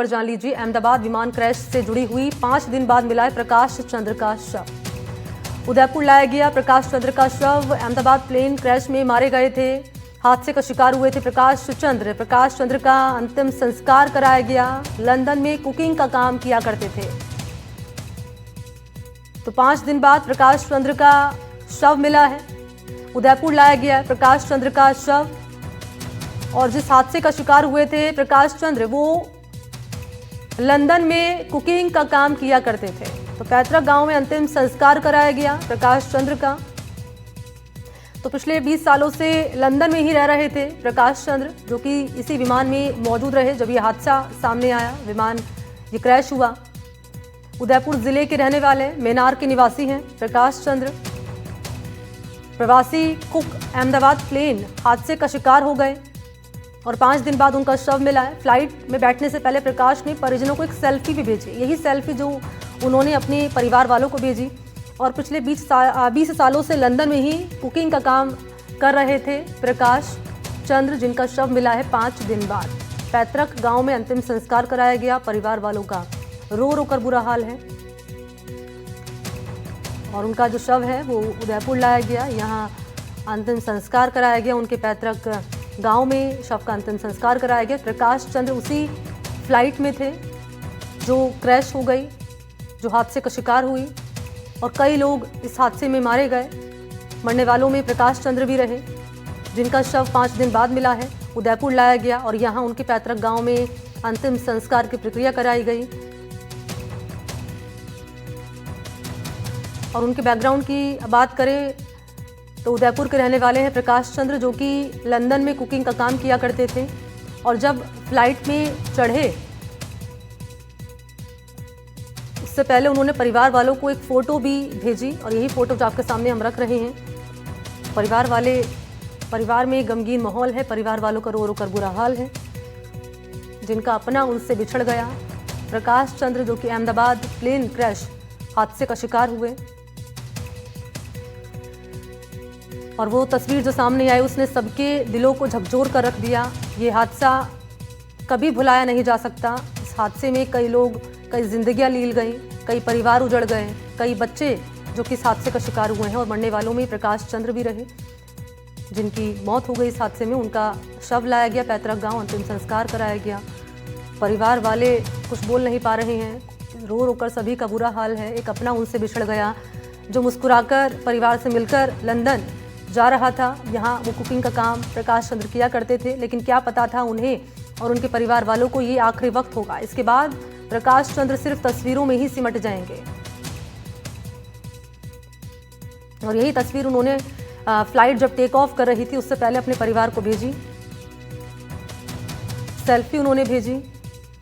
पर जान लीजिए, अहमदाबाद विमान क्रैश से जुड़ी हुई 5 दिन बाद मिला है प्रकाश चंद्र का शव। उदयपुर लाया गया प्रकाश चंद्र का शव। अहमदाबाद प्लेन क्रैश में मारे गए थे, हादसे का शिकार हुए थे प्रकाश चंद्र। प्रकाश चंद्र का अंतिम संस्कार कराया गया। लंदन में कुकिंग का काम किया करते थे। तो 5 दिन बाद प्रकाश चंद्र का शव मिला है। उदयपुर लाया गया है प्रकाश चंद्र का शव। और जिस हादसे का शिकार हुए थे प्रकाश चंद्र, वो लंदन में कुकिंग का काम किया करते थे। तो पैतृक गांव में अंतिम संस्कार कराया गया प्रकाश चंद्र का। तो पिछले 20 सालों से लंदन में ही रह रहे थे प्रकाश चंद्र, जो कि इसी विमान में मौजूद रहे जब ये हादसा सामने आया, विमान ये क्रैश हुआ। उदयपुर जिले के रहने वाले मेनार के निवासी हैं प्रकाश चंद्र। प्रवासी कुक अहमदाबाद प्लेन हादसे का शिकार हो गए और 5 दिन बाद उनका शव मिला है। फ्लाइट में बैठने से पहले प्रकाश ने परिजनों को एक सेल्फी भी भेजी। यही सेल्फी जो उन्होंने अपने परिवार वालों को भेजी। और पिछले 20 सालों से लंदन में ही कुकिंग का काम कर रहे थे प्रकाश चंद्र, जिनका शव मिला है 5 दिन बाद। पैतृक गांव में अंतिम संस्कार कराया गया। परिवार वालों का रो रो कर बुरा हाल है और उनका जो शव है वो उदयपुर लाया गया। यहाँ अंतिम संस्कार कराया गया। उनके पैतृक गांव में शव का अंतिम संस्कार कराया गया। प्रकाश चंद्र उसी फ्लाइट में थे जो क्रैश हो गई, जो हादसे का शिकार हुई, और कई लोग इस हादसे में मारे गए। मरने वालों में प्रकाश चंद्र भी रहे, जिनका शव 5 दिन बाद मिला है। उदयपुर लाया गया और यहाँ उनके पैतृक गांव में अंतिम संस्कार की प्रक्रिया कराई गई। और उनके बैकग्राउंड की बात करें तो उदयपुर के रहने वाले हैं प्रकाश चंद्र, जो कि लंदन में कुकिंग का काम किया करते थे। और जब फ्लाइट में चढ़े इससे पहले उन्होंने परिवार वालों को एक फ़ोटो भी भेजी और यही फ़ोटो जो आपके सामने हम रख रहे हैं। परिवार में गमगीन माहौल है। परिवार वालों का रो रो कर बुरा हाल है, जिनका अपना उनसे बिछड़ गया। प्रकाश चंद्र जो कि अहमदाबाद प्लेन क्रैश हादसे का शिकार हुए। और वो तस्वीर जो सामने आई उसने सबके दिलों को झकझोर कर रख दिया। ये हादसा कभी भुलाया नहीं जा सकता। इस हादसे में कई जिंदगियां लील गई, कई परिवार उजड़ गए, कई बच्चे जो कि इस हादसे का शिकार हुए हैं। और मरने वालों में प्रकाश चंद्र भी रहे, जिनकी मौत हो गई इस हादसे में। उनका शव लाया गया पैतृक गांव, अंतिम संस्कार कराया गया। परिवार वाले कुछ बोल नहीं पा रहे हैं, रो रो कर सभी का बुरा हाल है। एक अपना उनसे बिछड़ गया, जो मुस्कुराकर परिवार से मिलकर लंदन जा रहा था। यहाँ वो कुकिंग का काम प्रकाश चंद्र किया करते थे, लेकिन क्या पता था उन्हें और उनके परिवार वालों को ये आखिरी वक्त होगा। इसके बाद प्रकाश चंद्र सिर्फ तस्वीरों में ही सिमट जाएंगे। और यही तस्वीर उन्होंने फ्लाइट जब टेक ऑफ कर रही थी उससे पहले अपने परिवार को भेजी। सेल्फी उन्होंने भेजी,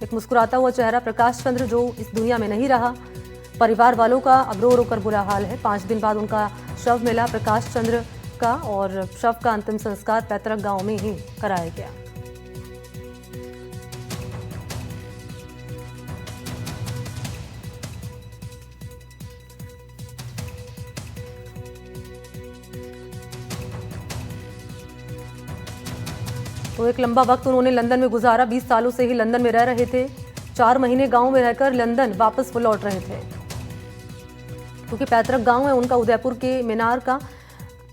एक मुस्कुराता हुआ चेहरा प्रकाश चंद्र जो इस दुनिया में नहीं रहा। परिवार वालों का अब रो रो कर बुरा हाल है। 5 दिन बाद उनका शव मिला प्रकाश चंद्र का और शव का अंतिम संस्कार पैतृक गांव में ही कराया गया। तो एक लंबा वक्त उन्होंने लंदन में गुजारा। 20 सालों से ही लंदन में रह रहे थे। 4 महीने गांव में रहकर लंदन वापस वो लौट रहे थे, क्योंकि पैतृक गांव है उनका उदयपुर के मीनार का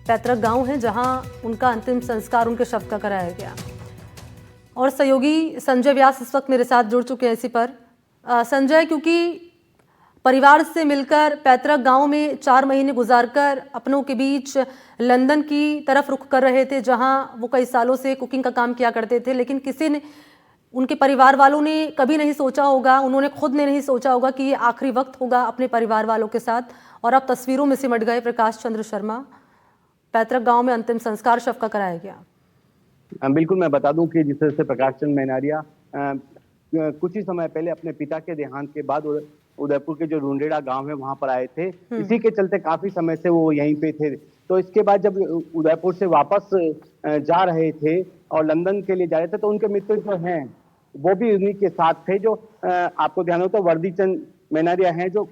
पैतृक गांव है, जहां उनका अंतिम संस्कार उनके शव का कराया गया। और सहयोगी संजय व्यास इस वक्त मेरे साथ जुड़ चुके हैं इसी पर। संजय, क्योंकि परिवार से मिलकर पैतृक गांव में 4 महीने गुजारकर अपनों के बीच लंदन की तरफ रुख कर रहे थे, जहां वो कई सालों से कुकिंग का काम किया करते थे, लेकिन किसी ने, उनके परिवार वालों ने कभी नहीं सोचा होगा, उन्होंने खुद ने नहीं सोचा होगा कि ये आखिरी वक्त होगा अपने परिवार वालों के साथ। और अब तस्वीरों में सिमट गए प्रकाश चंद्र शर्मा। पैतृक गांव में अंतिम संस्कार शव का कराया गया। बिल्कुल, मैं बता दूं कि जिस तरह से प्रकाश चंद्र मेनारिया कुछ ही समय पहले अपने पिता के देहांत के बाद उदयपुर के जो रुंडेड़ा गांव है वहां पर आए थे। इसी के चलते काफी समय से वो यहीं पे थे। तो इसके बाद जब उदयपुर से वापस जा रहे थे और लंदन के लिए जा रहे थे, तो उनके मित्र जो हैं वो भी उन्हीं के साथ थे। जो आपको ध्यान हो तो वर्दी चंद मेनारिया हैं, जो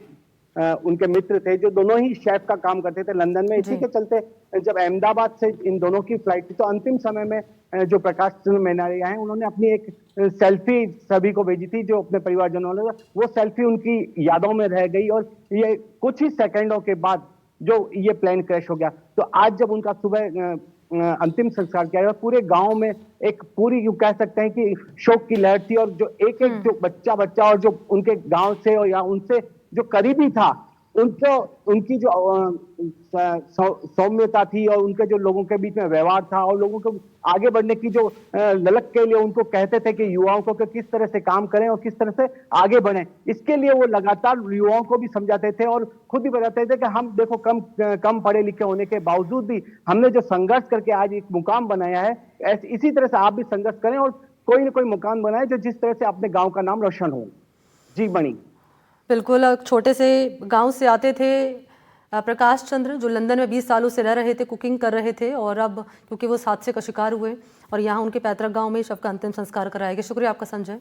उनके मित्र थे जो दोनों ही शेफ का काम करते थे लंदन में। इसी जी। के चलते जब अहमदाबाद से इन दोनों की फ्लाइट थी तो अंतिम समय में जो प्रकाश चंद्र मैनारिया हैं उन्होंने अपनी एक सेल्फी सभी को भेजी थी, जो अपने परिवारजनों ने, वो सेल्फी उनकी यादों में रह गई और ये कुछ ही सेकंडों के बाद जो ये प्लेन क्रैश हो गया। तो आज जब उनका सुबह अंतिम संस्कार किया गया, पूरे गांव में एक पूरी यूं कह सकते हैं कि शोक की लहर थी और जो एक एक जो बच्चा और जो उनके गांव से और या उनसे जो करीबी था, उनको उनकी जो सौम्यता थी और उनके जो लोगों के बीच में व्यवहार था और लोगों को आगे बढ़ने की जो ललक के लिए उनको कहते थे कि युवाओं को कि किस तरह से काम करें और किस तरह से आगे बढ़ें, इसके लिए वो लगातार युवाओं को भी समझाते थे और खुद भी बताते थे कि हम देखो कम पढ़े लिखे होने के बावजूद भी हमने जो संघर्ष करके आज एक मुकाम बनाया है, इसी तरह से आप भी संघर्ष करें और कोई ना कोई मुकाम बनाए जो जिस तरह से अपने गांव का नाम रोशन हो। जी मणि। बिल्कुल, छोटे से गांव से आते थे प्रकाश चंद्र, जो लंदन में 20 सालों से रह रहे थे, कुकिंग कर रहे थे, और अब क्योंकि वो इस हादसे का शिकार हुए और यहाँ उनके पैतृक गांव में शव का अंतिम संस्कार कराया गया। शुक्रिया आपका संजय।